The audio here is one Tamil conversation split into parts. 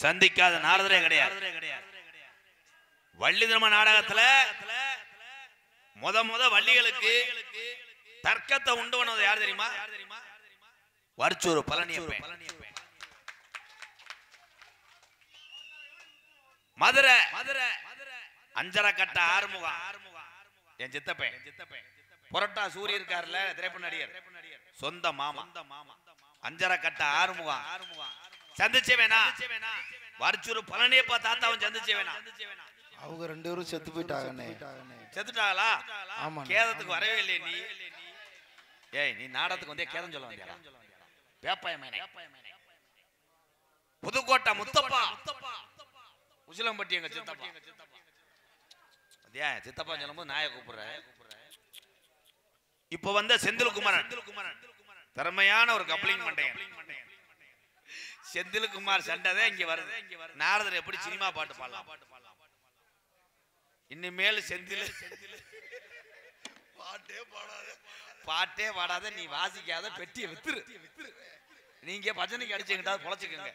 சந்திக்காத நாரதரே கிடையாது. வள்ளி திருமண நாடகத்துல முத வள்ளிகளுக்கு தர்க்கத்தை உண்டு பண்ணது யார் தெரியுமா? வர்ச்சூர் பழனியப்பன். மதுரை அஞ்சரை கட்ட ஆறுமுகம் என் சித்தப்பன். புரட்டா சூரிய இருக்காருல, திரைப்பட நடிகர், சொந்த மாமா. அஞ்சரை கட்ட ஆறுமுகம் சந்திச்சே வேணா. வர்ச்சூர் பழனியப்பா தாத்தாவும் சந்திச்சே வேணா. அவங்க ரெண்டு பேரும் செத்து போயிட்டாங்க. செத்துட்டாங்களா? கேதத்துக்கு வரவே இல்லையே நீ. ஏய், நீ நாடகத்துக்கு வந்தே கேதம் சொல்ல வந்தியா? வேப்பாயமேனே. புதுக்கோட்டை முத்தப்பா உசிலம்பட்டி எங்க சித்தப்பா. அதே சித்தப்பா சொல்லும்போது நாயை கூப்பிடுறேன். இப்ப வந்த செந்தில்குமாரன் திறமையான ஒரு கப்ளிங் மண்டையன். செந்தில்குமார் சண்டை இங்க வருது. நாரதர் எப்படி சினிமா பாட்டு பாடலாம்? இனிமேல் செந்தில் பாட்டே பாடாத, நீ வாசிக்காத, பெட்டியை வித்துரு. நீங்க பஜனைக்கு அடிச்சுக்கிட்டாவது பொழைச்சுக்கங்க.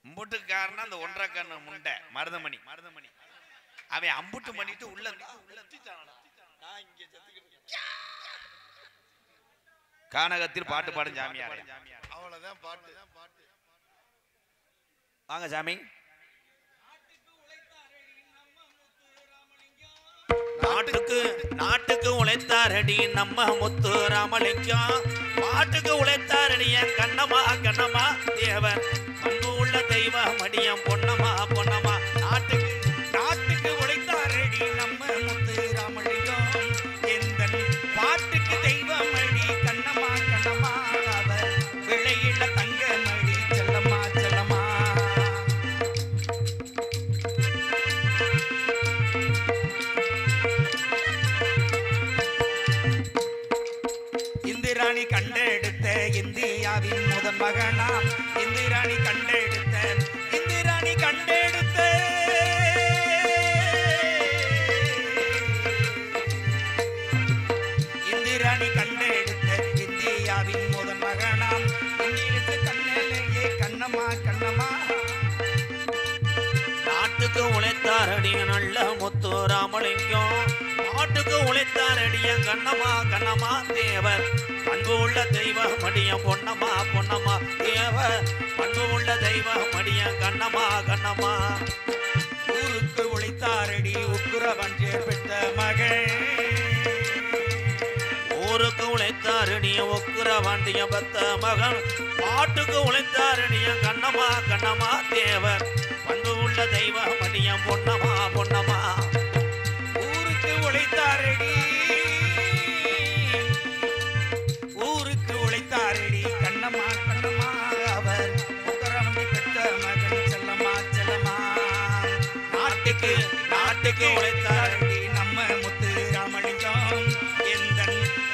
அம்புட்டுக்காரனா அந்த ஒன்றரை கண்ணு முண்டை மருதமணி அவன் அம்புட்டு பண்ணிட்டு உள்ள கானகத்தில் பாட்டு பாடும் சாமியார். அவ்வளவுதான் பாட்டு. வாங்க சாமி. நாட்டுக்கு உழைத்தாரடி நம்ம முத்து ராமலிங்கம். பாட்டுக்கு உழைத்தாரடி என் கண்ணமா தேவன். அன்பு உள்ள தெய்வம் அடியம் பொன்னமா. நாட்டுக்கு உழைத்தாரடி நம்ம முத்து ராமலிங்கம். எந்த பாட்டுக்கு தெய்வம் அடி கண்ணமா. அவர் விளையில தங்க மடி செல்லமா. இந்திராணி கண்டெடுத்த இந்தியாவின் முதன் மகனாம். இந்திராணி கண்டெடுத்த இந்தியாவின் முதன் மகனாம். இங்கிருந்து கண்ணிலேயே கண்ணமா. நாட்டுக்கு உழைத்தாரடிய நல்ல முத்து ராமலிங்கம். நாட்டுக்கு உழைத்தாரடிய கண்ணமா தேவர். பண்பு உள்ள தெய்வம் அடிய பொன்னமா தேவர். பண்பு உள்ள தெய்வம் அடிய கண்ணமா. ஊருக்கு உழைத்தாரடி உக்குரவன் பெற்ற மகள். ஊருக்கு உழைத்தாரடிய உக்குரவண்டிய பெற்ற மகன். பாட்டுக்கு உழைத்தாரடிய கண்ணமா தேவர். பண்பு உள்ள தெய்வம் அடிய பொன்னமா. ஊருக்கு உழைத்தாரடி கண்ணமா. அவர் உக்கரவண்டி பெற்ற மகன் செல்லமா. நாட்டுக்கு உழைத்தாரடி நம்ம முத்து ராமலிங்கம். எந்த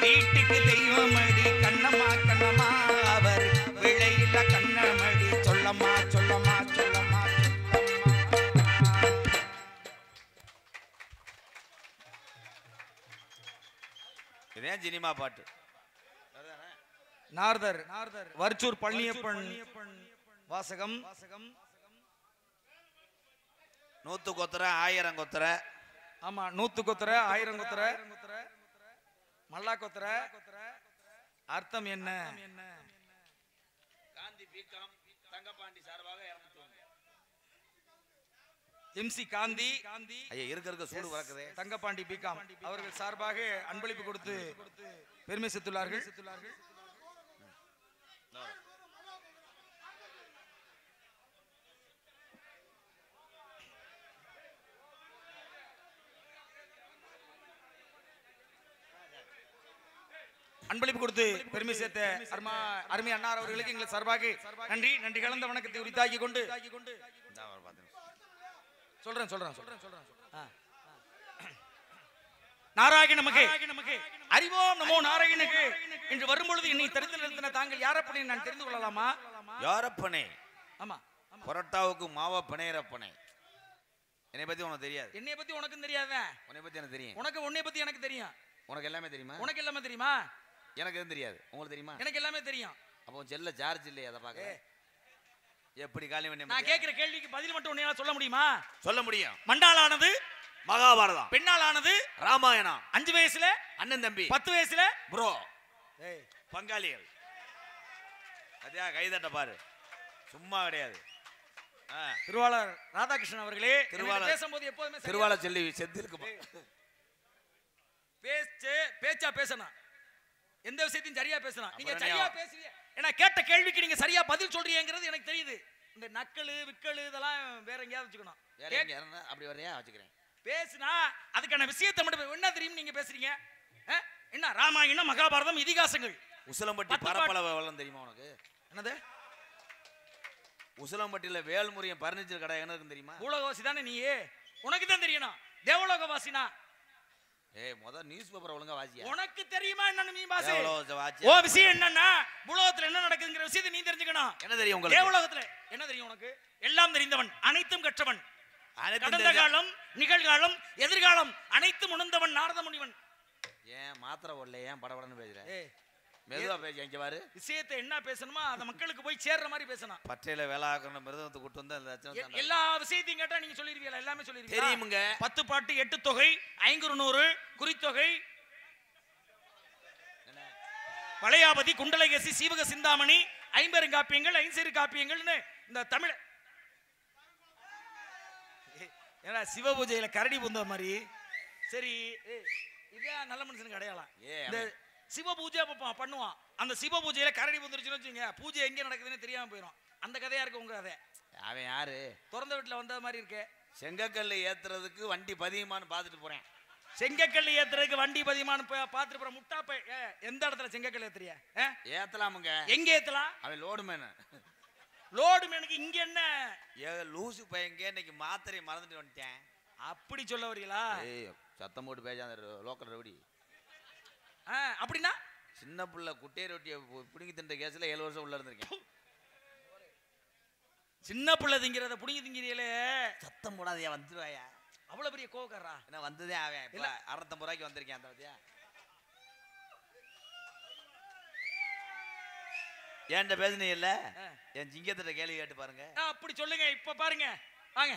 வீட்டுக்கு தெய்வம் அடி கண்ணமா. அவர் விளையில கண்ணமடி சொல்லமா. இதுதான் சினிமா பாட்டு. நாரதர் வர்ச்சூர் பழனியப்பன் வாசகம். 100 கொத்தர 1000 கொத்தர. ஆமா, 100 கொத்தர 1000 கொத்தர மல்லா கொத்தர. அர்த்தம் என்ன? காந்தி பிகாம் தங்கபாண்டி சார்பாக எம்சி காந்தி ஐயா இருக்க சூடு வளர்க்குதே. தங்கபாண்டி பிகாம் அவர்கள் சார்பாக அன்பளிப்பு கொடுத்து பெருமை சேர்த்துள்ளார்கள். அன்பளிப்பு கொடுத்து பெருமை சேர்த்த அருமை அண்ணார் அவர்களுக்கு எங்கள் சார்பாக நன்றி கலந்த வணக்கத்தை உரித்தாக்கி கொண்டு சொல்றேன். நாராயண நமக்கு அறிவோம் நமோ நாராயணனுக்கு என்று வரும்பொழுது என்னை தெரிந்து நிறுத்தின தாங்கள் யாரப்பனே நான் தெரிந்து கொள்ளலாமா? யாரப்பனே? ஆமா, பரோட்டாவுக்கு மாவா பிணையரப்பனே. என்னை பத்தி உனக்கு தெரியாது. என்னை பத்தி உனக்கும் தெரியாத. உன்னை பத்தி எனக்கு தெரியும். உனக்கு உன்னை பத்தி எனக்கு தெரியும். உனக்கு எல்லாமே தெரியுமா? உனக்கு எல்லாமே தெரியுமா? எனக்கு எதுவும் தெரியாது. உங்களுக்கு தெரியுமா? எனக்கு எல்லாமே தெரியும். அப்போ செல்ல சார்ஜ் இல்லையா? அதை பார்க்க எப்படி காளிமணி நான் கேட்கிற கேள்விக்கு பதில் மட்டும் உன்னையால சொல்ல முடியுமா? சொல்ல முடியும். மண்டாலானது மகாபாரதம், பெண்ணாலானது ராமாயணம், 5 வயசுல அண்ணன் தம்பி, 10 வயசுல ப்ரோ, பங்காளிகள். அதே கைதட்ட பாரு, சும்மா கிடையாது. திருவாளர் ராதாகிருஷ்ணன் அவர்களே, திருவாளர் பேசும்போது எப்போதுமே திருவாளர் செல்வி செத்து இருக்கு. பேச்சா பேசணும், எந்த விஷயத்தையும் சரியா பேசணும். நீங்க சரியா பேசுறீங்க, ஏன்னா கேட்ட கேள்விக்கு நீங்க சரியா பதில் சொல்றீங்கிறது எனக்கு தெரியுது. இந்த நக்கலு விக்கலு இதெல்லாம் வேற எங்கேயாவது வச்சுக்கணும். அப்படி வரையா வச்சுக்கிறேன். பேசுனா அதுக்கான விஷயத்தை மட்டும் என்ன தெரியும் நீங்க பேசுறீங்க. என்ன ராமாயணம், மகாபாரதம், இதிகாசங்கள். உசிலம்பட்டி பரப்பளவு எவ்வளவு தெரியுமா உனக்கு? என்னது? உசிலம்பட்டியில வேல்முருகன் பர்னிச்சர் கடை என்ன இருக்கு தெரியுமா? பூலோகவாசி தானே நீ, உனக்கு தான் தெரியணும். தேவலோகவாசினா முத நியூஸ் பேப்பர் ஒழுங்கா வாசியா. உனக்கு தெரியுமா என்னன்னு நீ வாசி. வாசி. ஓ விஷயம் என்னன்னா பூலோகத்துல என்ன நடக்குதுங்கிற விஷயத்தை நீ தெரிஞ்சுக்கணும். என்ன தெரியும் உங்களுக்கு? தேவலோகத்துல என்ன தெரியும் உனக்கு? எல்லாம் தெரிந்தவன், அனைத்தும் கற்றவன், கடந்த காலம், நிகழ்காலம், எதிர்காலம் அனைத்தும் உணர்ந்தவன் நாரத முனிவன். ஏன் மாத்திரை ஓடல, ஏன் படபடன்னு பேசுற? மெதுவா பேச. இங்க பாரு, விஷயத்தை என்ன பேசணுமோ அந்த மக்களுக்கு போய் சேர்ற மாதிரி பேசணும். பட்டையில வேளாக்கணும் மிருதத்தை கூட்டு வந்து அந்த எல்லா விஷயத்தையும் கேட்டா நீங்க சொல்லிருவீங்களா? எல்லாமே சொல்லிருவீங்க. தெரியுமுங்க. 10 பாட்டு, 8 தொகை, 500 குறித்தொகை, வளையாபதி, குண்டலகேசி, சீவக சிந்தாமணி, 50 காப்பியங்கள், 5 காப்பியங்கள்னு இந்த தமிழ். ஏன்னா சிவ பூஜையில கரடி புந்த மாதிரி. சரி, இதான் நல்ல மனுஷனுக்கு அடையாளம். இந்த சிவ பூஜை பண்ணுவான், அந்த சிவ பூஜையில கரடி புந்துருச்சுன்னு வச்சுங்க, பூஜை எங்க நடக்குதுன்னு தெரியாம போயிடும். அந்த கதையா இருக்கு உங்க கதை. அவன் யாரு? திறந்த வீட்டுல வந்த மாதிரி இருக்கு. செங்கக்கல்ல ஏத்துறதுக்கு வண்டி பதியமான்னு பாத்துட்டு போறேன். செங்கக்கல் ஏத்துறதுக்கு வண்டி பதியமான்னு பாத்துட்டு போற முட்டாப்ப. எந்த இடத்துல செங்கக்கல் ஏத்துறிய? ஏத்தலாமுங்க. எங்க ஏத்தலாம்? அவன் லோடு மேன். லோடு மேனுக்கு இங்க என்ன? லூசு பையங்க இன்னைக்கு மாத்திரை மறந்துட்டு வந்துட்டேன். அப்படி சொல்ல வரீங்களா? சத்தம் போட்டு பேசாத லோக்கல் ரவுடி. அப்படின்னா சின்ன புள்ள குட்டை ரொட்டியை பிடுங்கி தின்ற கேஸ்ல 7 வருஷம் உள்ள இருந்திருக்கேன். சின்ன புள்ள திங்கிறத புடுங்கி திங்கிறீங்களே. சத்தம் போடாதையா, வந்துருவாயா? அவ்வளவு பெரிய கோவக்காரா? என்ன வந்ததே அவன் 650 ரூபாய்க்கு வந்திருக்கேன். அந்த பத்தியா ஏன்ட்ட பேசுனீ இல்ல? என் சிங்கத்திட்ட கேள்வி கேட்டு பாருங்க. அப்படி சொல்லுங்க. இப்ப பாருங்க, வாங்க.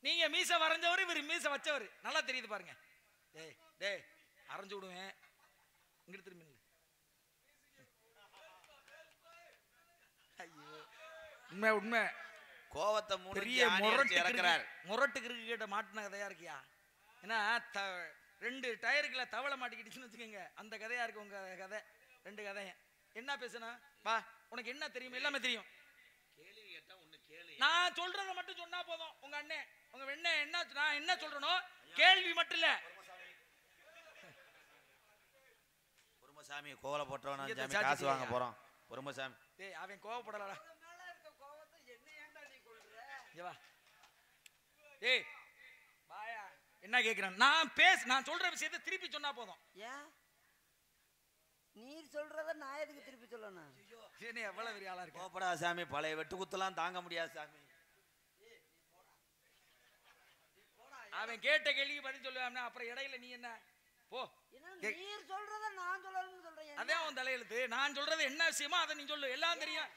நீங்க மீச வரைஞ்சவர், இவர் மீச வச்சவர். நல்லா தெரியுது பாருங்க. டேய் டேய் அரைஞ்சு விடுவேன். இங்கிட்டு திரும்பி நில்லு. ஐயோ, உண்மை உண்மை. கோவத்தை பெரிய முரட்டுக்கு கிட்ட மாட்டின கதையா இருக்கியா? ஏன்னா 2 டயருக்குள்ள தவளை மாட்டிக்கிட்டுச்சுன்னு வச்சுக்கோங்க, அந்த கதையா இருக்கு உங்க கதை. 2 கதையும் என்ன பேசணும்? வா, உனக்கு என்ன தெரியும்? எல்லாமே தெரியும். கேள்வி கேட்டா ஒண்ணு கேளு. நான் சொல்றத மட்டும் சொன்னா போதும். உங்க அண்ணன் உங்க வெண்ண என்ன நான் என்ன சொல்றனோ கேள்வி மட்டும் இல்ல. பொறுமசாமி கோவல போட்டவனா சாமி காசு வாங்க போறோம். பொறுமசாமி டேய் அவன் கோவப்படலடா. வா டேய் வாயா. என்ன கேக்குறேன்? நான் சொல்ற விஷயத்தை திருப்பி சொன்னா போதும். ஏன் நீ சொல்றத நான் எதுக்கு திருப்பி சொல்லணும்? என்ன எவ்வளவு பெரிய ஆளா இருக்கு? கோபப்படா சாமி, பழைய வெட்டு குத்தலாம் தாங்க முடியாது சாமி. அவன் கேட்ட கேள்விக்கு பதில் சொல்லுவான். அப்புறம் இடையில நீ என்ன போ? நீ சொல்றத நான் சொல்லணும்னு சொல்றேன். அதான் உன் தலையெழுத்து. நான் சொல்றது என்ன விஷயமோ அதை நீ சொல்லு. எல்லாம் தெரியும்.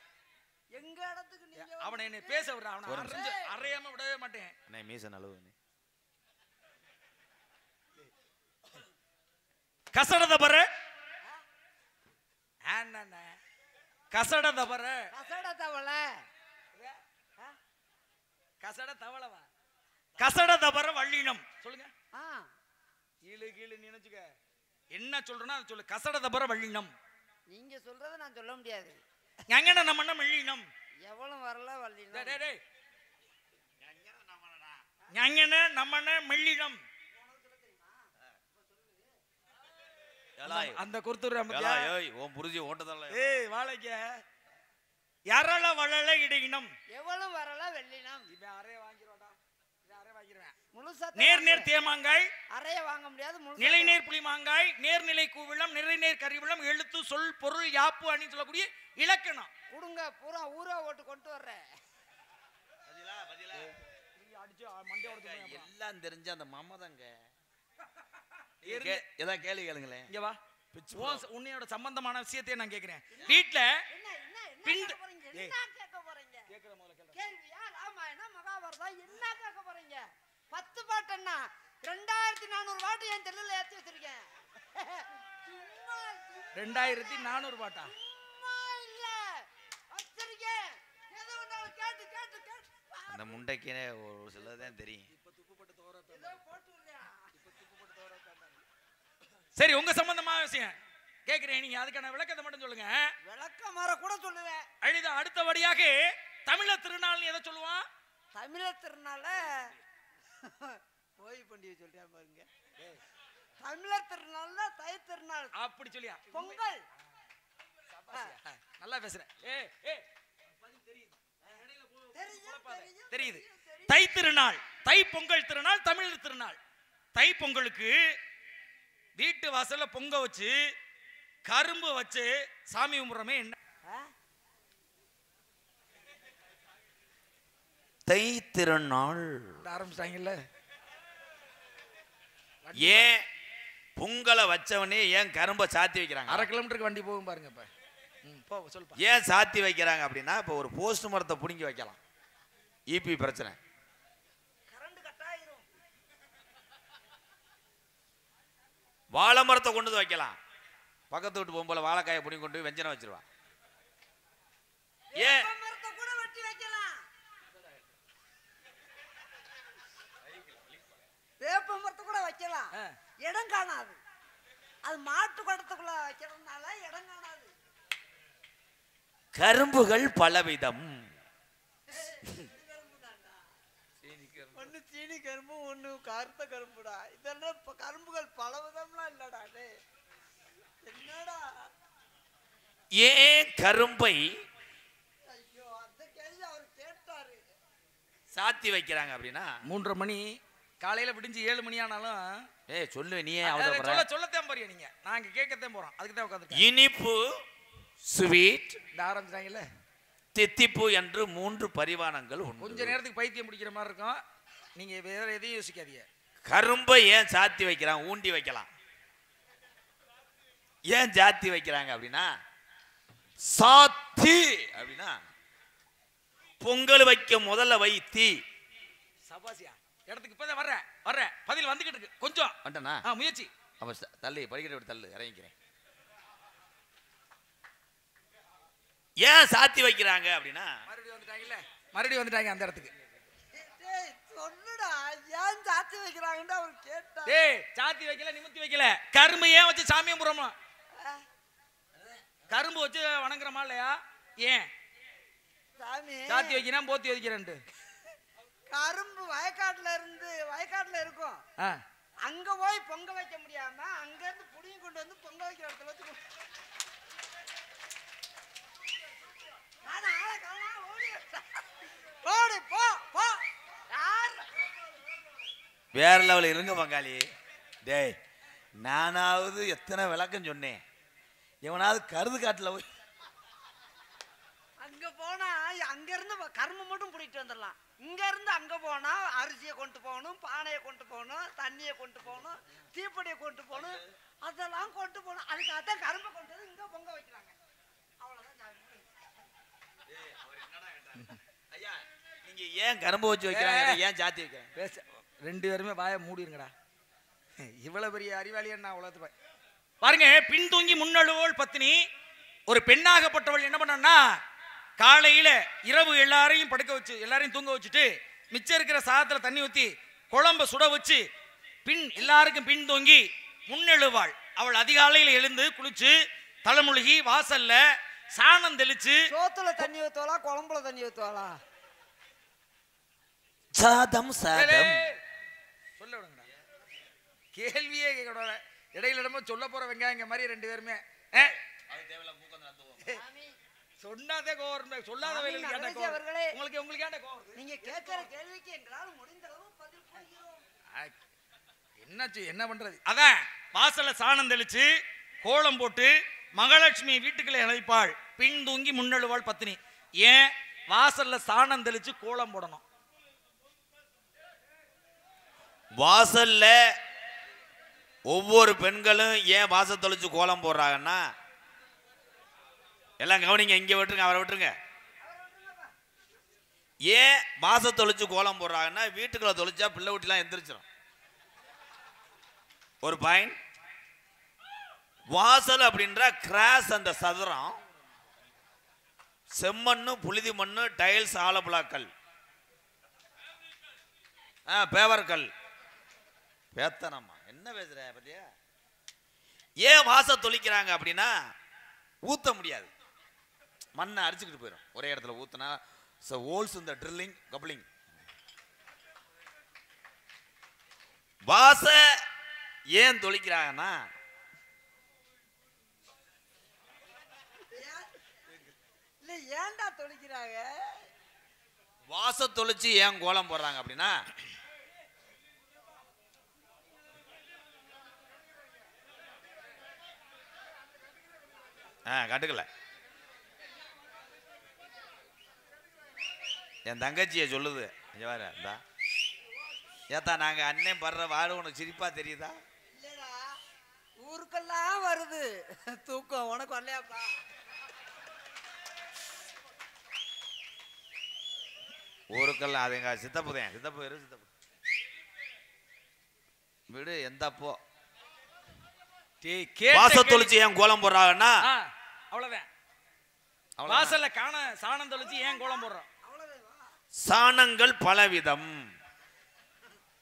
எங்க இடத்துக்கு நீங்க அவனை என்ன பேச விடுற? அவனை அறையாம விடவே மாட்டேன். அண்ணே மீச நழுவு. கசடத பர கசட தவற கசட தவளை கசட தவளவா கசட தவற வள்ளினம் சொல்லுங்க. கீழு கீழு நினைச்சுக்க. என்ன சொல்றேன்னா அதை சொல்லு. கசட தவற வள்ளினம். நீங்க சொல்றத நான் சொல்ல முடியாது. எங்கன நம்ம மெள்ளினம் எவ்வளவு வரல வள்ளினம். டேய் டேய் எங்கன நம்ம மெள்ளினம். அந்த குர்துர் ஏய் ஓ புரிஞ்சி ஓட்டதல்ல. ஏய் வாழைக்க யாரால வளல இடையினம். எவ்வளவு வரல வெள்ளினம். இவன் அறைய வாங்கிரோடா. இத அறைய வாங்கிடுவேன். முழுசா நேர் தேமாங்காய் அறைய வாங்க முடியாது. நிலைநேர் புளிமாங்காய், நேர்நிலை கூவிளம், நிறைநேர் கரிவிளம், எழுத்து சொல் பொருள் யாப்பு அணி சொல்லக்கூடிய இலக்கணம். கொடுங்க பூரா ஊரா ஓட்டு கொண்டு வர்றேன். அடிச்சு மண்டையோட எல்லாம் தெரிஞ்ச அந்த மமதங்க. ஏதா கேள்வி கேளுங்களேன். இங்க வா. உன்னையோட சம்பந்தமான விஷயத்தையே நான் கேட்கிறேன். வீட்டுல பின் கேள்வியா ராமாயணம் மகாபாரதம் என்ன கேட்க போறீங்க? 10 பாட்டுன்னா 2400 பாட்டு என் தெருல ஏத்தி வச்சிருக்கேன். 2400 பாட்டா? இல்ல வச்சிருக்கேன். எது வேணாலும் கேட்டு கேட்டு கேட்டு அந்த முண்டைக்கே ஒரு சிலதான் தெரியும். சரி, உங்க சம்பந்தமான விஷயம் கேக்குறேன். நீங்க அதுக்கான விளக்கத்தை மட்டும் சொல்லுங்க. விளக்கம் மாற கூட சொல்லுவேன். அடுத்தபடியாக தமிழர் திருநாள் எதை சொல்லுவான்? தமிழர் திருநாள போய் பண்டிகை சொல்றியா பாருங்க. தமிழர் திருநாள்ல தை திருநாள் அப்படி சொல்லியா? பொங்கல். நல்லா பேசுறேன். தெரியுது. தை திருநாள், தை பொங்கல் திருநாள், தமிழர் திருநாள். தை பொங்கலுக்கு வீட்டு வாசல்ல பொங்க வச்சு கரும்பு வச்சு சாமி கும்பிடுறமே என்ன? தை திருநாள் ஆரம்பிச்சிட்டாங்கல்ல. ஏன் பொங்கலை வச்சவனே ஏன் கரும்பை சாத்தி வைக்கிறாங்க? 1/2 கிலோமீட்டருக்கு வண்டி போகும் பாருங்க. இப்ப சொல்லுப்பா. ஏன் சாத்தி வைக்கிறாங்க அப்படின்னா, இப்போ ஒரு போஸ்ட் மரத்தை பிடுங்கி வைக்கலாம், இபி பிரச்சனை, கரண்ட் கட் ஆயிரும். வாழை மரத்தை கொண்டு வந்து வைக்கலாம், பக்கத்து வீட்டு போகும்போல வாழைக்காயை பிடிங்கி கொண்டு வெஞ்சனை வச்சிருவான். ஏன் மரத்தை கூட வெட்டி வைக்கலாம். வேப்ப மரத்தை கூட வைக்கலாம், இடம் காணாது. அது மாட்டு குடத்துக்குள்ள வைக்கிறதுனால இடம் காணாது. கரும்புகள் பலவிதம். ஒண்ணு சீனி கரும்பு, ஒண்ணு கருத்த கரும்புடா. இதெல்லாம் கரும்புகள் பலவிதம்லாம் இல்லடா. என்னடா ஏன் கரும்பை ஐயோ, அந்த கேள்வி அவர் கேட்டாரு. சாத்தி வைக்கிறாங்க அப்படின்னா, 3:30 மணி காலையில விடிஞ்சு 7 மணி ஆனாலும் சொல்லுவேன், நீ சொல்லத்தான் போறிய. நீங்க நாங்க கேட்கத்தான் போறோம். அதுக்கு தான் உட்காந்து இனிப்பு, ஸ்வீட், ஆரம்பிச்சாங்கல்ல. தித்திப்பு என்று 3 பரிமாணங்கள் உண்டு. கொஞ்ச நேரத்துக்கு பைத்தியம் பிடிக்கிற மாதிரி இருக்கும். நீங்க வேற எதையும் யோசிக்காதீங்க. கரும்பை ஏன் சாத்தி வைக்கிறாங்க? ஊண்டி வைக்கலாம். ஏன் சாத்தி வைக்கிறாங்க அப்படின்னா, சாத்தி அப்படின்னா பொங்கல் வைக்க முதல்ல வை தீ. சபாசியா இடத்துக்கு இப்பதான் வர்ற பதில் வந்துகிட்டு இருக்கு. கொஞ்சம் வந்துட்டனா முயற்சி. அப்ப தள்ளு, படிக்கிற விட்டு தள்ளு, இறங்கிக்கிறேன். ஏன் சாத்தி வைக்கிறாங்க அப்படின்னா, மறுபடியும் வந்துட்டாங்க அந்த இடத்துக்கு. சொல்லுடா, ஏன் சாத்தி வைக்கிறாங்கன்னு அவர் கேட்டா. சாத்தி வைக்கல, நிமித்தி வைக்கல. கரும்பு ஏன் வச்சு சாமியை கும்பிடுறோமா? கரும்பு வச்சு வணங்குறமா இல்லையா? ஏன் சாமி சாத்தி வைக்கிறேன் போத்தி வைக்கிறேன்ட்டு? கரும்பு வயக்காட்டுல இருக்கும். அங்க போய் பொங்க வைக்க முடியாம அங்க இருந்து புடிங்கி கொண்டு வந்து பொங்க வைக்கிற இடத்துல வச்சு வேற லெவல் இருங்க பங்காளி. டேய், நானாவது எத்தனை விளக்கம் சொன்னேன், எவனாவது கருது காட்டுல போய் அங்க போனா அங்க இருந்து கரும்பு மட்டும் பிடிக்கிட்டு வந்துடலாம். இங்க இருந்து அங்க போனா அரிசியை கொண்டு போகணும், பானையை கொண்டு போகணும், தண்ணியை கொண்டு போகணும், தீப்பொடியை கொண்டு போகணும், அதெல்லாம் கொண்டு போகணும். அதுக்காகத்தான் கரும்பை கொண்டு வந்து இங்க பொங்க வைக்கிறாங்க. அவ்வளவுதான். ஐயா, நீங்க ஏன் கரும்பு வச்சு வைக்கிறாங்க, ஏன் சாத்தி வைக்கிறாங்க? 2 பேருமே வாயை மூடிருங்கடா. இவ்வளவு பெரிய அறிவாளியா நான் உலகத்து பாருங்க. பின்தூங்கி முன்னழுவோள் பத்தினி. ஒரு பெண்ணாகப்பட்டவள் என்ன பண்ணா, காலையில இரவு எல்லாரையும் படுக்க வச்சு எல்லாரையும் தூங்க வச்சுட்டு மிச்சம் இருக்கிற சாதத்துல தண்ணி ஊத்தி குழம்ப சுட வச்சு எல்லாருக்கும் பின் தூங்கி முன்னெழுவாள். அவள் அதிகாலையில் எழுந்து குளிச்சு தலைமுழுகி வாசல்ல சாணம் தெளிச்சு, சோத்துல தண்ணி ஊத்துவாளா குழம்புல தண்ணி ஊத்துவாளா? சாதம் சாதம் சொல்ல விடுங்கடா. கேள்வியே கேட்க இடையில இடமோ சொல்ல போற வெங்காயங்க மாதிரி 2 பேருமே சொன்னாதே கோவம், சொல்லாத வேலையில கேட்ட கோவம். உங்களுக்கு ஏன்டா கோவம்? நீங்க கேட்கிற கேள்விக்கு எங்களால முடிந்த அளவு பதில் சொல்கிறோம். என்னாச்சு, என்ன பண்றது? அதான் வாசல்ல சாணம் தெளிச்சு கோலம் போட்டு மகாலட்சுமி வீட்டுக்குள்ளே அழைப்பாள். பின் தூங்கி முன்னெழுவாள் பத்தினி. ஏன் வாசல்ல சாணம் தெளிச்சு கோலம் போடணும்? வாசல்ல ஒவ்வொரு பெண்களும் ஏன் வாச தொலைச்சு கோலம் போடுறாங்கன்னா, எல்லாம் கவனிங்க, இங்க விட்டுருங்க, அவரை விட்டுருங்க. ஏன் வாச தொலைச்சு கோலம் போடுறாங்கன்னா, வீட்டுக்குள்ள தொலைச்சா பிள்ளை வீட்டுலாம் எந்திரிச்சிடும். ஒரு பாயிண்ட். வாசல் அப்படின்ற கிராஸ், அந்த சதுரம், செம்மண்ணு, புழுதி மண்ணு, டைல்ஸ், ஆலப்புழாக்கல், பேவர்கல், பேத்தனம்மா என்ன பேசுற பத்தியா? ஏன் வாச தொளிக்கிறாங்க அப்படின்னா, ஊத்த முடியாது, மண்ணை அரிச்சுக்கிட்டு போயிடும். ஒரே இடத்துல ஊத்துனா ஹோல்ஸ் இந்த ட்ரில்லிங் கப்ளிங். வாச ஏன் தொளிக்கிறாங்கன்னா, ஏன்டா தொலைக்கிறாங்க? வாச தொளிச்சு ஏன் கோலம் போடுறாங்க அப்படின்னா, கட்டுக்கல, என் தங்கச்சியை சொல்லுது. இங்க வேற ஏத்தா, நாங்க அண்ணன் படுற வாடு உனக்கு சிரிப்பா தெரியுதா? இல்லடா, ஊருக்கெல்லாம் வருது தூக்கம், உனக்கு வரலையாப்பா? ஊருக்கெல்லாம் அது எங்க சித்தப்புதேன், சித்தப்பு சித்தப்பு வீடு எந்தப்போ. வாச தொளிச்சு ஏன் கோலம் போடுறாங்கன்னா, அவ்வளவுதான். வாசல்ல காண சாணம் தொளிச்சு ஏன் கோலம் போடுறோம்? சாணங்கள் பலவிதம்.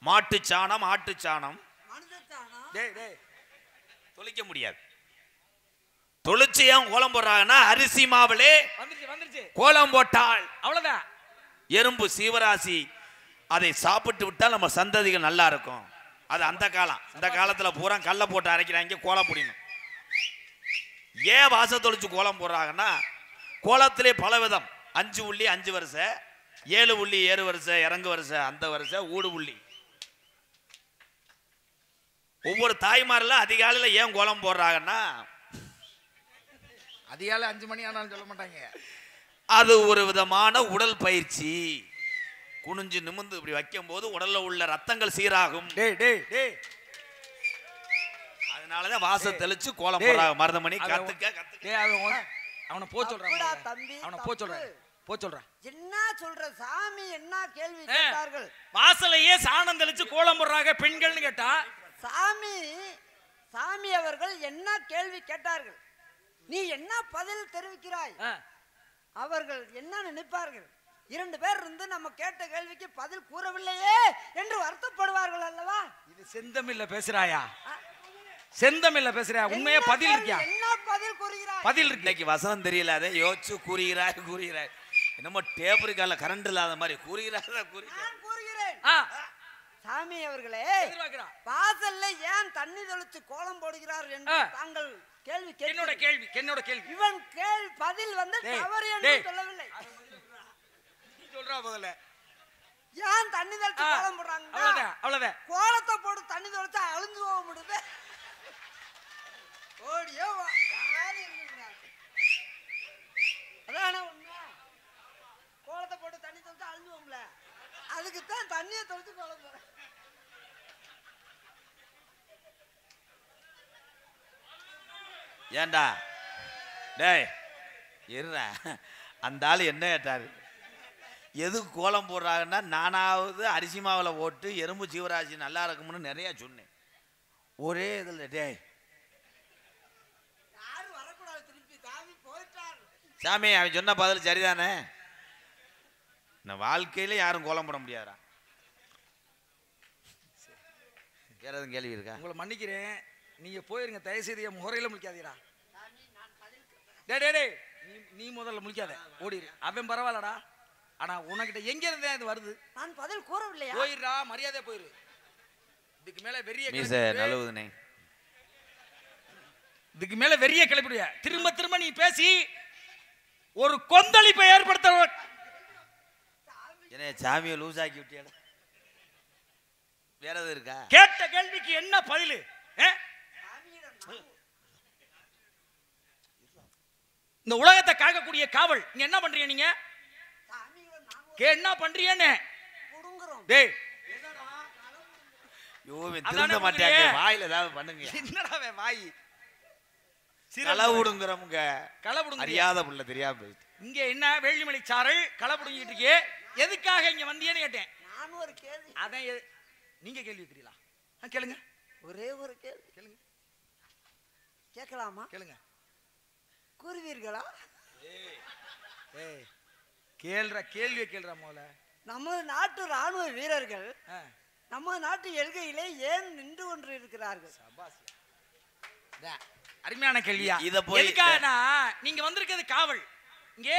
மாட்டு சாணம், ஆட்டு சாணம், தொளிக்க முடியாது. தொளிச்சு ஏன் கோலம் போடுறாங்கன்னா, அரிசி மாவுலே கோலம் போட்டால் அவ்வளவுதான். எறும்பு சீவராசி அதை சாப்பிட்டு விட்டால் நம்ம சந்ததிகள் நல்லா இருக்கும். அது அந்த காலம். இந்த காலத்துல பூரா கல்ல போட்டு அரைக்கிறாங்க, கோலம் பிடிக்கணும். ஏன் வாச தொளிச்சு கோலம் போடுறாங்கன்னா, கோலத்திலே பல விதம். 5 உள்ளி 5 வரிசை, 7 உள்ளி 7 வரிசை, இறங்கு வரிசை, அந்த வரிசை, ஊடு உள்ளி. ஒவ்வொரு தாய்மாரெல்லாம் அதிகாலையில ஏன் கோலம் போடுறாங்கன்னா, அதிகாலை 5 மணி ஆனாலும் சொல்ல மாட்டாங்க. அது ஒரு விதமான உடல் பயிற்சி. குனிஞ்சு நிமிந்து இப்படி வைக்கும் போது உடல்ல உள்ள ரத்தங்கள் சீராகும். அதனாலதான் வாச தெளிச்சு கோலம் போடுறாங்க. மருதமணி கத்துக்க. அவனை போ சொல்றான் தம்பி, அவனை போ சொல்றான், போ சொல்றான். என்ன சொல்ற சாமி? என்ன கேள்வி கேட்டார்கள்? வாசலையே சாணம் தெளிச்சு கோலம் போடுறாங்க பெண்கள்னு கேட்டா, சாமி அவர்கள் என்ன கேள்வி கேட்டார்கள்? நீ என்ன பதில் தெரிவிக்கிறாய்? அவர்கள் என்ன நினைப்பார்கள்? 2 பேர் இருந்து நம்ம கேட்ட கேள்விக்கு பதில் கூறவில்லையே என்று வருத்தப்படுவார்கள் அல்லவா? இது செந்தமிழ்ல பேசுறாயா? செந்தமிழ்ல பேசுறியா? உண்மையா பதில் இருக்கியா? என்ன பதில் கூறுகிறாய்? பதில் இருக்கு. இன்னைக்கு வசனம் தெரியல, அதை யோசிச்சு கூறுகிறாய். என்னமோ டேப் இருக்கால, கரண்ட் இல்லாத மாதிரி கூறுகிறாய். நான் கூறுகிறேன். சாமி அவர்களே, வாசல்ல ஏன் தண்ணி தெளிச்சு கோலம் போடுகிறார் என்று தாங்கள் கேள்வி கேட்க. என்னோட கேள்வி இவன் பதில் வந்து தவறு என்று சொல்லவில்லை. சொல்றா முதல்ல. ஏன் தண்ணி தெளிச்சு கோலம் போடுறாங்க? அவ்வளவுதான். கோலத்தை போட்டு தண்ணி தெளிச்சா அழிஞ்சு போக முடியுது. ஓடியோ அதான உண்மை. கோலத்தை போட்டு தண்ணி தெளிச்சா அழிஞ்சு போகும்ல, அதுக்குத்தான் தண்ணியை தெளிச்சு கோலம் போடுறேன். ஏண்டா டேய் இருற, அந்த ஆள் என்ன கேட்டாரு? எதுக்கு கோலம் போடுறாங்கன்னா, நானாவது அரிசி மாவில் போட்டு எறும்பு ஜீவராசி நல்லா இருக்கும்னு நிறைய சொன்னேன். ஒரே இதில் டேய் யாரும் வரக்கூடாது, திருப்பி சாமி போயிட்டார். சாமி அவன் சொன்ன பதில் சரிதானே? நான் வாழ்க்கையில யாரும் கோலம் போட முடியாதா? வேற எதுவும் கேள்வி இருக்கா? உங்களை மன்னிக்கிறேன், நீங்க போயிருங்க. தயவு செய்து என் முறையில முழிக்காதீரா. டே நீ முதல்ல முழிக்காத, ஓடிடு. அவன் பரவாயில்லடா, ஆனா உனக்கிட்ட எங்க இருந்தே இது வருது? நான் பதில் கூறவில்லையா? போயிடுறா, மரியாதையா போயிரு. இதுக்கு மேல வெறிய நல்லதுனே, இதுக்கு மேல வெறிய கிளப்பிடுவ. திரும்ப நீ பேசி ஒரு கொந்தளிப்பை ஏற்படுத்த. என்ன சாமியை லூஸ் ஆக்கி விட்டியா? வேற எதுவும் இருக்கா? கேட்ட கேள்விக்கு என்ன பதில்? இந்த உலகத்தை காக்கக்கூடிய காவல் நீங்க என்ன பண்றீங்க? நீங்க என்ன பண்றீங்கன்னு புடுங்குறோம். டேய் திருந்த மாட்டாங்க, வாயில ஏதாவது பண்ணுங்க. என்னடா வாய் களை விடுங்கிறவங்க களை விடுங்க அறியாத புள்ள தெரியாம போயிட்டு. இங்க என்ன வேள்விமலை சாரல் களை புடுங்கிட்டு இருக்கே, எதுக்காக இங்க வந்தியேன்னு கேட்டேன். நானும் ஒரு கேள்வி. அதான் நீங்க கேள்வி கேட்கிறீங்களா? கேளுங்க. ஒரே ஒரு கேள்வி கேளுங்க. கேட்கலாமா? கேளுங்க. கூறுவீர்களா? ஏய் கேள்ற கேள்வியை கேள்ற போல. நமது நாட்டு ராணுவ வீரர்கள் நம்ம நாட்டு எல்கையிலே ஏன் நின்று கொண்டு இருக்கிறார்கள்? அருமையான கேள்வியா. இத போய் எதுக்காகனா நீங்க வந்திருக்கிறது காவல். இங்கே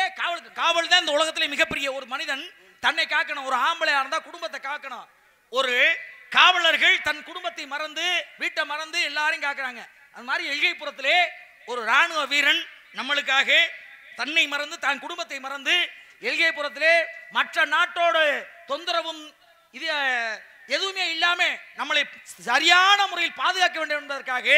காவல் தான் இந்த உலகத்திலே மிகப்பெரிய ஒரு மனிதன் தன்னை காக்கணும். ஒரு ஆம்பளையா இருந்தா குடும்பத்தை காக்கணும். ஒரு காவலர்கள் தன் குடும்பத்தை மறந்து வீட்டை மறந்து எல்லாரையும் காக்குறாங்க. அது மாதிரி எல்கைப்புறத்திலே ஒரு ராணுவ வீரன் நம்மளுக்காக தன்னை மறந்து தன் குடும்பத்தை மறந்து எல்கைப்புறத்திலே மற்ற நாட்டோட தொந்தரவும் இது எதுவுமே இல்லாம நம்மளை சரியான முறையில் பாதுகாக்க வேண்டும் என்பதற்காக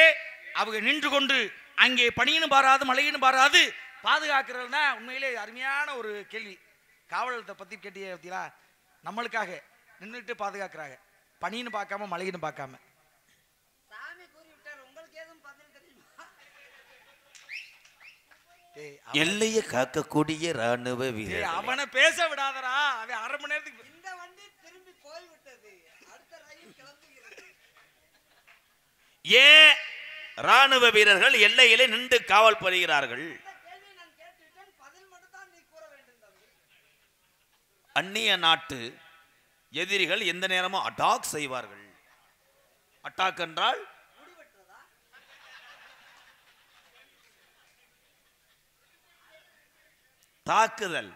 அவங்க நின்று கொண்டு அங்கே பனியினும் பாராது மழையினும் பாராது பாதுகாக்கிறதுனா உண்மையிலே அருமையான ஒரு கேள்வி. காவலத்தை பத்தி கேட்டியே பத்தியா, நம்மளுக்காக நின்றுட்டு பாதுகாக்கிறாங்க, பனின்னு பார்க்காம மழையின்னு பார்க்காம. சாமி கூறி விட்டார், உங்களுக்கு ஏதும் பதில் தெரியுமா? எல்லையை காக்கக்கூடிய ராணுவ வீரர். அவனை பேச விடாதடா, அவன் அரை மணி நேரத்துக்கு. இந்த வண்டி திரும்பி போய்விட்டது, அடுத்த ரயில் கிளம்புகிறது. ஏன் ராணுவ வீரர்கள் எல்லையிலே நின்று காவல் புரிகிறார்கள்? கேள்வி நான் கேட்டுவிட்டேன், பதில் மட்டும் தான் நீ கூற வேண்டும் தம்பி. அந்நிய நாட்டு எதிரிகள் எந்த நேரமும் அட்டாக் செய்வார்கள். அட்டாக் என்றால் தாக்குதல்,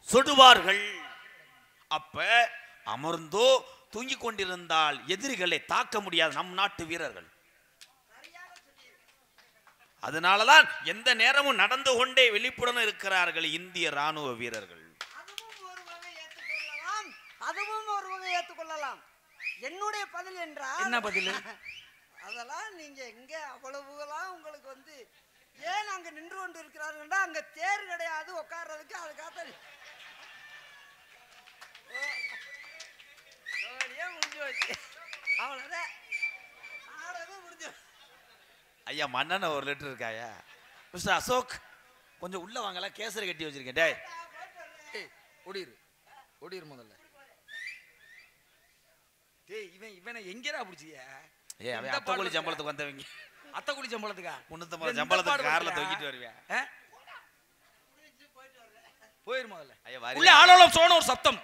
சுடுவார்கள். அப்ப அமர்ந்தோ தூங்கிக் கொண்டிருந்தால் எதிரிகளை தாக்க முடியாது நம் நாட்டு வீரர்கள். அதனாலதான் எந்த நேரமும் நடந்து கொண்டே விழிப்புடன் இருக்கிறார்கள் இந்திய ராணுவ வீரர்கள். அதுவும் ஒரு வகை ஏற்றுக்கொள்ளலாம். என்னுடைய பதில் என்றால் என்ன பதில்? அதெல்லாம் நீங்க எங்க அவ்வளவுலாம் உங்களுக்கு வந்து ஏன் அங்க நின்று கொண்டு இருக்கிறார்கள்னா அங்க தேர் கிடையாது உட்கார்றதுக்கு, அதுக்காக முடிஞ்சு வச்சு அவ்வளவுதான் முடிஞ்சு. ஐயா மண்ணெண்ண 1 லிட்டர் இருக்காயா? மிஸ்டர் அசோக் கொஞ்சம் உள்ள வாங்கல, கேசரி கட்டி வச்சிருக்கேன். டேய் ஓடிரு முதல்ல. டேய் இவனை எங்கடா புடிச்சிய? ஏய் அவன் அத்தக்குழி சம்பளத்துக்கு வந்தவங்க. அத்தக்குழி சம்பளத்துக்கா? 350 சம்பளத்துக்கு கார்ல தூக்கிட்டு வருவியா? போயிரு முதல்ல. ஐயா உள்ள ஆளோலம் சோன ஒரு சத்தம்.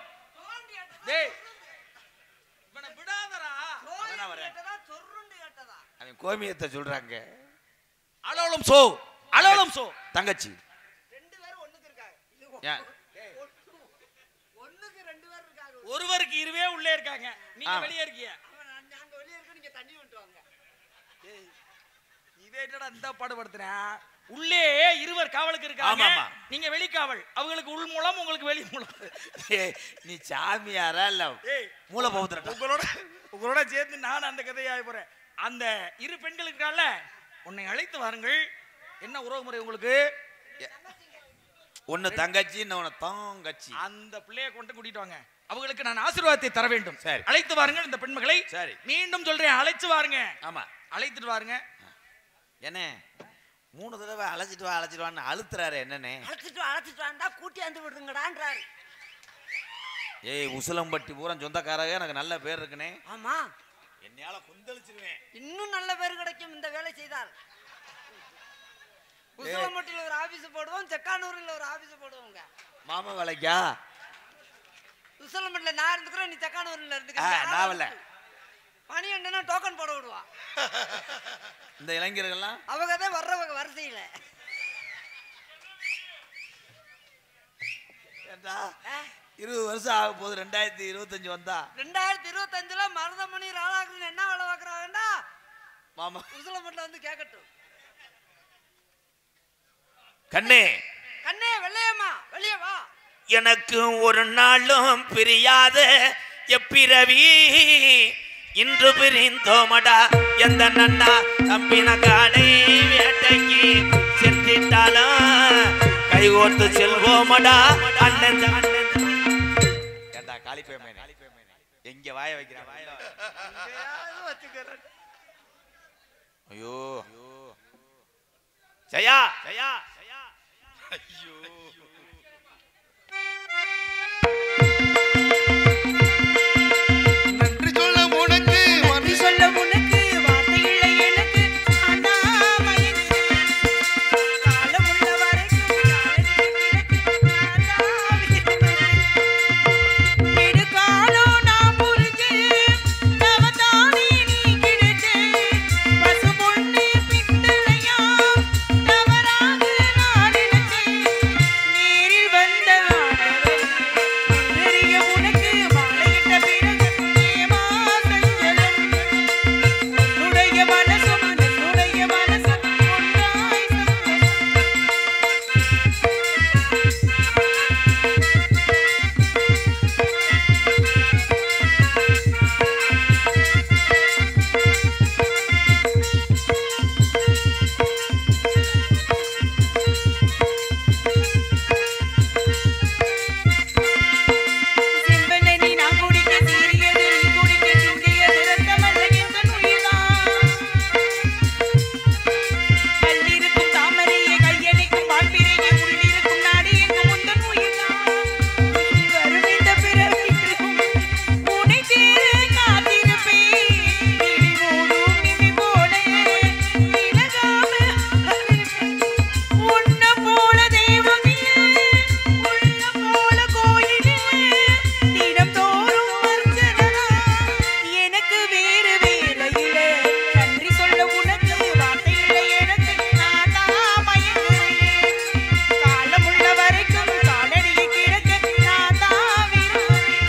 டேய் இவனை விடாதடா. அவனா வரேன். சொருண்டு கேட்டதா? அவன் கோமியத்தை சொல்றாங்க. ஆளோலம் சோ, ஆளோலம் சோ. தங்கச்சி 2 பேரும் ஒண்ணுக்கு இருக்காங்க. ஏன் ஒண்ணுக்கு 2 பேர் இருக்காங்க. ஒருவருக்கு இருவே உள்ளே இருக்காங்க, நீங்க வெளியே இருக்கீங்க. நாங்க வெளியே இருக்க, நீங்க தண்ணி விட்டு வாங்க. இவே என்னடா இந்த பாடுபடுத்துறேன்? உள்ளே இருவர் காவலுக்கு இருக்காங்க, நீங்க வெளிக்காவல். அவங்களுக்கு உள் மூலம், உங்களுக்கு வெளி மூலம். நீ சாமியாரா இல்ல மூளை பௌத்திரடா? உங்களோட சேர்ந்து நான் அந்த கதையாக போறேன். அந்த இரு பெண்கள் இருக்கால, உன்னை அழைத்து வாருங்கள். என்ன உறவு முறை உங்களுக்கு? ஒன்னு தங்கச்சி, இன்னொன்னு தங்கச்சி. அந்த பிள்ளையை கொண்டு கூட்டிட்டு வாங்க, அவங்களுக்கு நான் ஆசீர்வாதத்தை தர வேண்டும். சரி, அழைத்து வாருங்கள் இந்த பெண்மகளை. சரி, மீண்டும் சொல்றேன், அழைச்சு வாருங்க. ஆமா, அழைத்துட்டு வாருங்க. என்ன 3 தடவை அழைச்சிட்டு வான்னு அழுத்துறாரு. என்னன்னு அழைச்சிட்டு வாண்டா, கூட்டியாந்து விடுங்கடான்றாரு. ஏய் உசிலம்பட்டி பூரா சொந்தக்காரங்க, எனக்கு நல்ல பேர் இருக்குனே. ஆமா, என்னையால கொந்தளிச்சிருவேன். இன்னும் நல்ல பேர் கிடைக்கும் இந்த வேலை செய்தால். உசிலம்பட்டியில் ஒரு ஆபீஸ் போடுவோம், செக்கானூரில் ஒரு ஆபீஸ் போடுவோங்க. மாமா வேலைக்கா? உசிலம்பட்டியில் நான் இருந்துக்கிறேன், நீ செக்கானூரில் இருந்துக்க. நான் வரல. பணி என்ன டோக்கன் போட விடுவா. இந்த இளைஞர்கள்லாம் அவங்க தான் வர்றவங்க வரிசையில. 20 வருஷம் ஆக போகுது. 2025 வந்தா 2025ல மருதமணி ராதாகிருஷ்ணன் என்ன வேலை பார்க்கறாங்கடா மாமா? உசிலம்பட்டில வந்து கேட்கட்டும். கண்ணே கண்ணே வெள்ளையம்மா வெளியே வா. எனக்கு ஒரு நாளும் பிரியாத எப்பிரவி இன்று பிரிந்தோமடா. எந்த நன்னா தம்பின காடை வேட்டைக்கு சென்றிட்டாலும் கைகோர்த்து செல்வோமடா. அண்ணன் ஏண்டா காளிப்பேமேனே, எங்க வாய வைக்கிறான் எங்கேயாவது வச்சுக்கிறேன். ஐயோ ஜெயா ஜெயா ஜெயா ஐயோ நன்றி சொல்ல உனக்கு நன்றி சொல்ல உனக்கு வார்த்தை இல்லை எனக்கு. ஆனா மயங்குறேன். காலமுள்ள வரைக்கும் காலடியில் கிடக்கு. நான் நெடுகாலம் நான் புரிஞ்சு தவத்தானே நீ கிடைச்சே. பசு பொண்ணு பித்தளையா தவறாக நான் நினைச்சேன். நேரில் வந்த ஆடவன் உணரிய உனக்கு மாலையிட்ட பிறகு ஏமா சஞ்சலம். உன்னுடைய மனசும் என்னுடைய மனசும் ஒன்றாய் செம்பனி நான் குடிக்க சீரியது நீ குடிக்க சூடியது ரத்தமல்ல எந்தன் உயிர்தான். கல்லிருக்கும் தாமரையே கையளிக்கும் வாழ்பிறையே உள்ளிருக்கும் நாடி எங்கும் உந்தன் உயிர்தான். நீ வரும் இந்த பிறவிக்கும் உன்னை தேர காத்திருப்பேன். விழி மூடும் நிமி போல விலகாம இருப்பேன். உன்னை போல தெய்வமில்லை, உள்ள போல கோயிலில்லை. தினம்தோறும் அர்ச்சனைதான் எனக்கு வேறு வேலை இல்லை. நன்றி சொல்ல உனக்கு வார்த்தை இல்லை எனக்கு. நான் தான் மயங்குறேன். காலமுள்ள வரைக்கும் காலடியை கிடக்க நான் தான் விரும்புகிறேன்.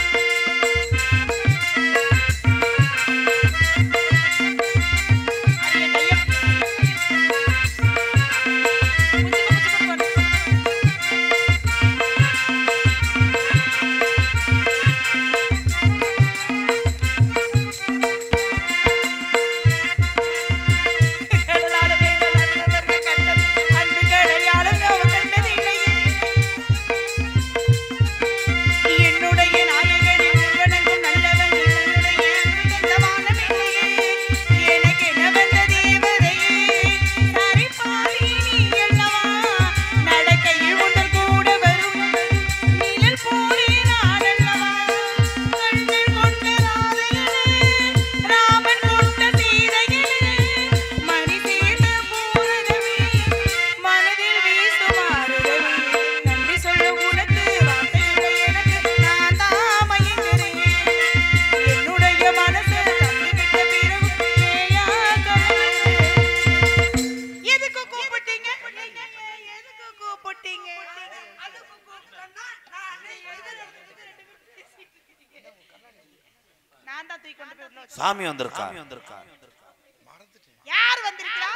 அரிய கையம். கடலாட வேண்டல் அன்னவர்கள் கண்டது அன்பு கடலாளம் நாம் கண்டதில்லையே. என்னுடைய நாயகனின் வணங்கும் நல்லவன் என்னுடைய அன்பு வானமில்லையே. எனக்கென வந்த தேவதையே சரிபாதி நீ அல்லவா. நடக்கையில் உந்தன் கூட வரும் நிழல் போலே நான் அல்லவா. கண்கள் கொண்ட ராதையனே ராமன் கொண்ட சீதையனே மணி சேர்ந்த பூரணமே மனதில் வீசும் ஆறுதமே. நன்றி சொல்ல உனக்கு வார்த்தை இல்லை எனக்கு. நான் தான் மயங்குறேன். என்னுடைய மனசை தந்துவிட்ட பிறகு ஏயா கவலை? எதுக்கு கூப்பிட்டீங்க? எதுக்கு கூப்பிட்டீங்க? அதுக்கு கூப்பிட்டேன்னா, நான் இது ரெண்டு நான் தான் தூக்கி கொண்டு போய் உள்ள வச்சேன். சாமி வந்திருக்கா யார் வந்திருக்கிறா?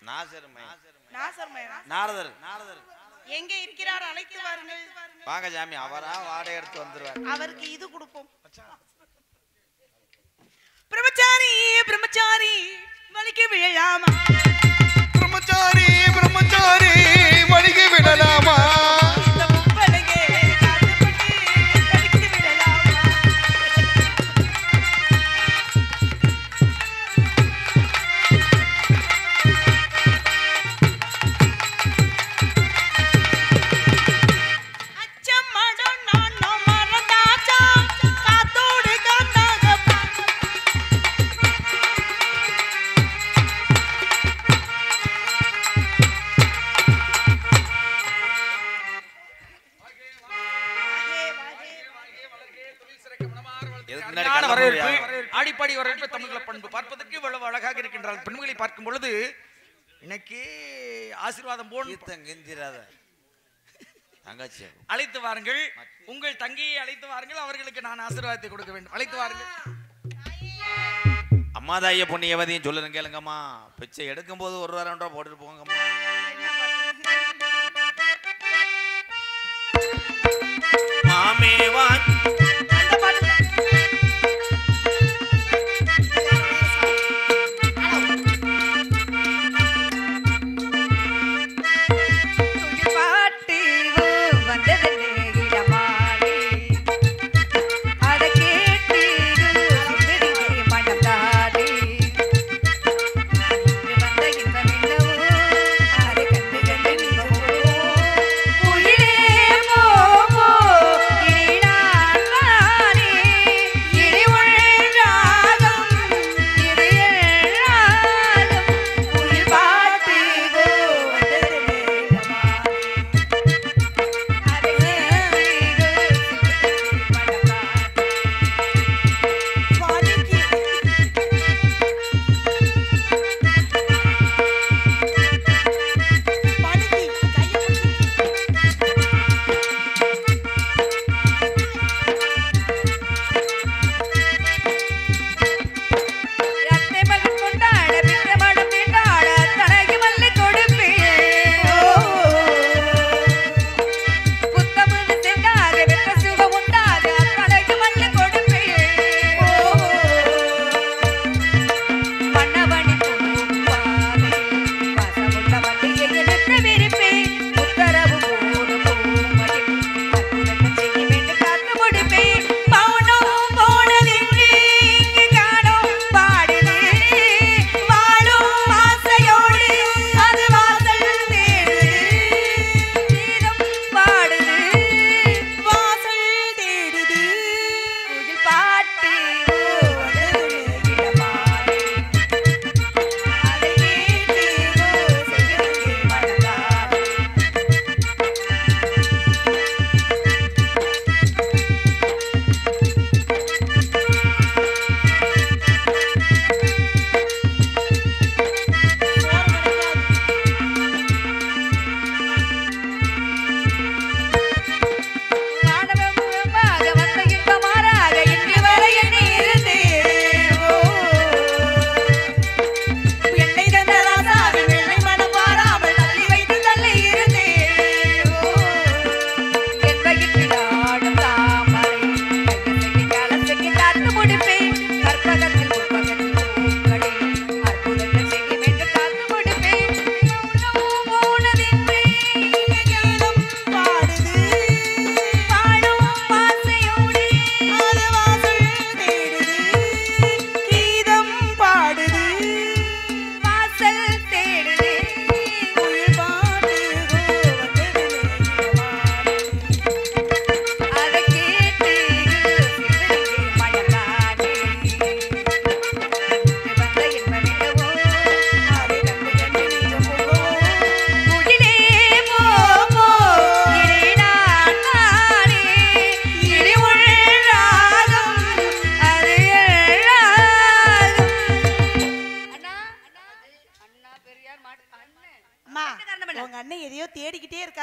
நாசர்மேனா? நாரதர் நாரதர் எங்கே இருக்கிறார்? அழைத்து வாருங்கள். வாங்க சாமி அவரா வாடகை எடுத்து வந்துருவார் அவருக்கு இது கொடுப்போம். பிரம்மச்சாரி பிரம்மச்சாரி வலிக்கு விழலாமா? பிரம்மச்சாரி பிரம்மச்சாரி வழிக்கு விடலாமா? இந்த முப்பலகே காட்டுப்பட்டு வலிக்கு விழலாமா? அச்சம் மடம் நான் மறந்தாச்சா காத்தோடு காத்தாக அழகான வரவேற்பு, ஆடிப்பாடி வரவேற்பு, தமிழ்ல பண்பு பார்ப்பதற்கு இவ்வளவு அழகாக இருக்கின்றார். பெண்களை பார்க்கும் பொழுது எனக்கு ஆசீர்வாதம் போன் தங்கச்சி அழைத்து வாருங்கள். உங்கள் தங்கையை அழைத்து வாருங்கள். அவர்களுக்கு நான் ஆசீர்வாதத்தை கொடுக்க வேண்டும். அழைத்து வாருங்கள். அம்மா தாய பொண்ணியவதையும் சொல்லுறேன் கேளுங்கம்மா. பிச்சை எடுக்கும் போது 1 ரூபா 2 ரூபா போட்டுட்டு போங்கம்மா. மாமேவா அந்த பாட்டு வந்ததே இடமாலே அட கேட்டு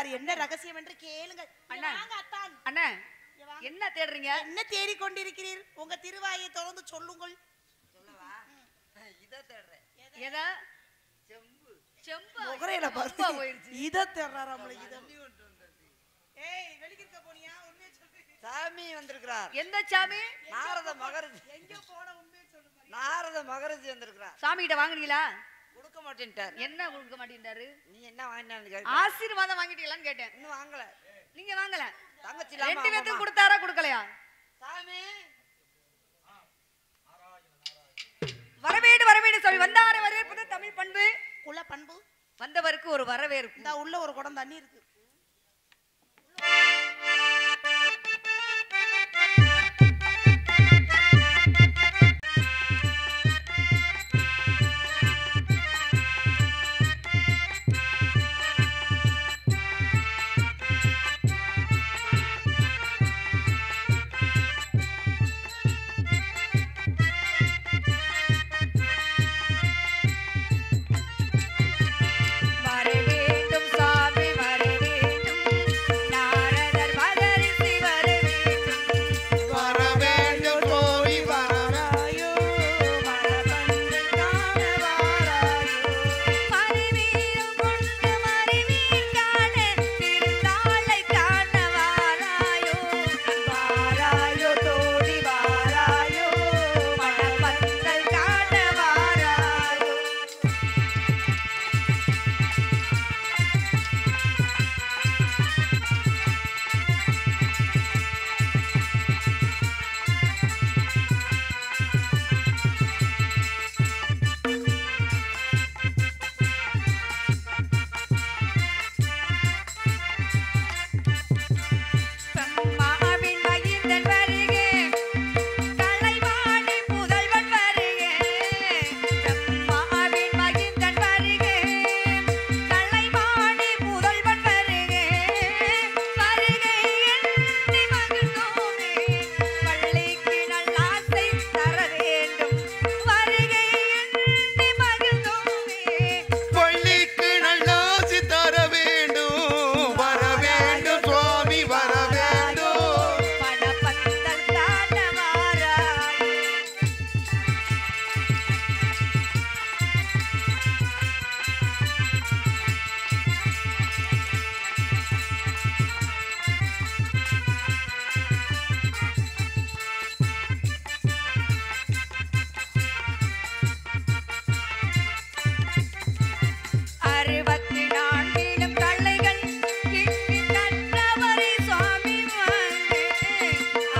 இருக்காரு. என்ன ரகசியம் என்று கேளுங்கள். அண்ணா. வாங்க அத்தான். அண்ணா இங்க வாங்க. என்ன தேடுறீங்க? என்ன தேடிக் கொண்டிருக்கிறீர்? உங்க திருவாயை தொடர்ந்து சொல்லுங்கள். சொல்லவா? இத தேடுறேன். எதா செம்பு. செம்பா முகரையில ரொம்ப பாரு. போயிருச்சு. இத தேடுறாராம்ல இத. தண்ணி கொண்டு வந்தது. ஏய் வெளிக்கிருக்க போனியா? உண்மையை சொல்லு. சாமி வந்திருக்கிறார். எந்த சாமி? நாரத மகரிஷி. எங்க போன உண்மையை சொல்லு மாதிரி. நாரத மகரிஷி வந்திருக்கிறார். சாமி கிட்ட வாங்குனீங்களா? கொடுக்க மாட்டேன்ட்டார். என்ன கொடுக்க மாட்டேன்டாரு? நீ என்ன வாங்கினான்னு கேட்டேன். ஆசீர்வாதம் வாங்கிட்டீங்களான்னு கேட்டேன். இன்னும் வாங்கல. நீங்க வாங்கல. தங்கச்சி ரெண்டு பேத்துக்கு இல்லாம கொடுத்தாரா கொடுக்கலையா? சாமி வரவேடு சாமி. வந்தார வரவேற்பது தமிழ் பண்பு. குல பண்பு. வந்தவருக்கு ஒரு வரவேற்பு. இந்த உள்ள ஒரு குடம் தண்ணி இருக்கு. வர வேண்டும் சாமி வர வேண்டும். நாரதர் மகரிஷி வர வேண்டும். வர வேண்டும் சுவாமி வாராயோ மரபந்தல் காண வாராயோ. மறுவீரம் கொண்டு மறுவீர் காண திருத்தாளை காண வாராயோ. வாராயோ தோடி வாராயோ மரபந்தல் காண வாராயோ. பிரம்மாவின் மகிழ்ந்தன் வருகே. கலைவாணி புதல்வன் வருகே. பிரம்மாவின் மகிழ்ந்தன் வருகே. கலைவாணி புதல்வன் வருகே. வருகை எண்ணி மகிழ்ந்தோமே. பள்ளிக்கு நல்லாசை தர வேண்டும். வருகை எண்ணி மகிழ்ந்தோமே. பள்ளிக்கு நல்லாசி தர வேண்டும். வர வேண்டும் சுவாமி வர வேண்டும். மணப்பந்தல் காண வாராயோ. அறுபத்தி நான்கிலும் கலைகள் இங்கு கற்றவரை சுவாமி வந்து.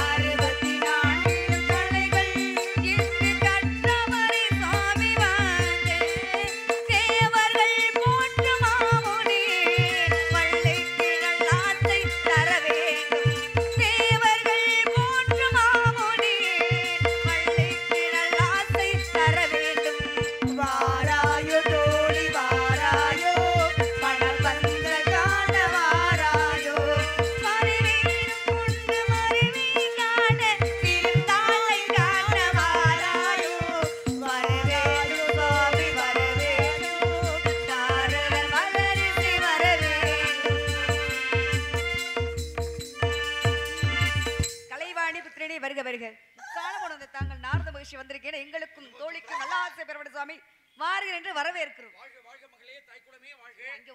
அறுபத்தி நான்கிலும் கலைகள் இங்கு கற்றவரை சுவாமி வந்து. தேவர்கள் போற்றும் மாமுனி வள்ளிக்கு நல்லாசை தர வேண்டும். தேவர்கள் போற்றும் மாமுனி வள்ளிக்கு நல்லாசை தர வேண்டும். வாராயோ தோழி வாராயோ மணப்பந்த காண வாராயோ. மறுவீரம் கொண்டு மறுவீ காண திருத்தாளை காண வாராயோ. வரவேணும் சுவாமி வரவேணும். நாரதர் மகரிஷி வரவேணும். கலைவாணி புத்திரனே வருக வருக. காலமுடன் வந்த தாங்கள் நாரத மகிழ்ச்சி வந்திருக்கேன். எங்களுக்கும் தோழிக்கும் நல்ல ஆசை பெறப்படும் சுவாமி. வாருங்கள் என்று வரவேற்கிறோம். வாழ்க வாழ்க மகளே, தாய்க்குளமே வாழ்க. அங்கே